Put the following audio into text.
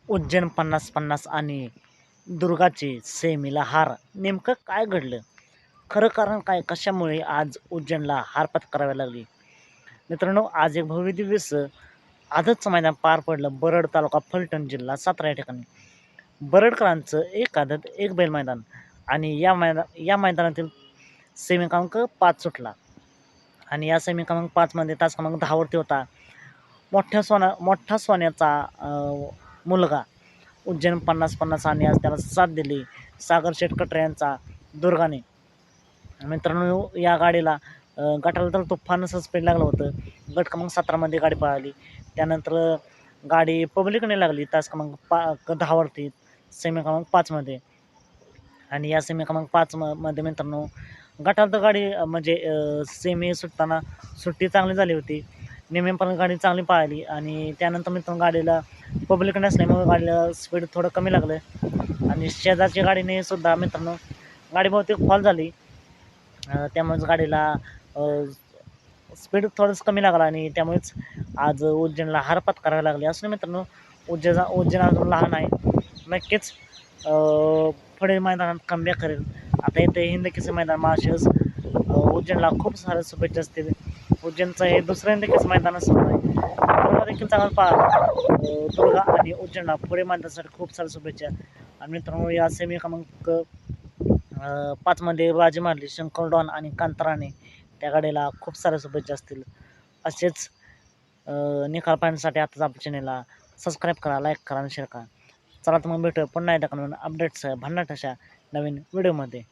उज्जैन 50-50 आणि दुर्गाचे सेमीला हार. नेमकं काय घडलं? खरं कारण काय? कशामुळे आज उज्जैनला हार पत्करावी लागली? मित्रांनो, आज एक भव्यदिव्य आदतचं मैदान पार पडलं. बरड तालुका, फलटण जिल्हा सातारा या ठिकाणी. बरडकरांचं एक आदत एक बैल मैदान आणि या मैदानातील सेमी क्रमांक 5 सुटला आणि या सेमी क्रमांक 5 मध्ये तास क्रमांक 10 वरती होता मोठा सोन्याचा मुलगा उज्जैन 50-50 आणि आज त्याला साथ दिली सागर शेठ कटरे यांचा दुर्गाने. मित्रांनो, या गाडीला गटाला तर तुफान स्पीड लागलं होतं. गट क्रमांक 17 मध्ये गाडी पळाली. त्यानंतर गाडी पब्लिकने लागली तास क्रमांक 10 वरती सेमी क्रमांक 5 मध्ये. आणि या सेमी क्रमांक 5 मध्ये मित्रांनो, गटाला तर गाडी म्हणजे सेमी सुटताना सुट्टी चांगली झाली होती. निम्म्यापर्यंत गाडी चांगली पळाली आणि त्यानंतर मित्रांनो गाडीला पब्लिक नसल्यामुळे गाडीला स्पीड थोडं कमी लागलं आणि शेजारच्या गाडीने सुद्धा मित्रांनो गाडी बहुतेक फॉल झाली. त्यामुळेच गाडीला स्पीड थोडंसं कमी लागला आणि त्यामुळेच आज उज्जैनला हार पत्करावी लागली. असं मित्रांनो, उज्जैन अजून लहान आहे. नक्कीच पुढील मैदानात कमबॅक करेल. आता इथे हिंदकेसरी मैदान माळशिरस, उज्जैनला खूप साऱ्या शुभेच्छा असतील. उज्जैनचं हे दुसरं हिंदकेसरी मैदान असणार आहे. दुर्गा देखील चांगला पाहिला. दुर्गा आणि उज्जैनला पुढे मैदानासाठी खूप साऱ्या शुभेच्छा. आणि मित्रांनो, या सेमी क्रमांक 5 मध्ये बाजी मारली शंकर डॉन आणि कांताराने. त्या गाडीला खूप साऱ्या शुभेच्छा असतील. असेच निकाल पाहण्यासाठी आताच आपल्या चॅनेलला सबस्क्राईब करा, लाईक करा आणि शेअर करा. चला तर मग भेटूया पुन्हा एकदा अपडेट्स भन्नाट अशा नवीन व्हिडिओमध्ये.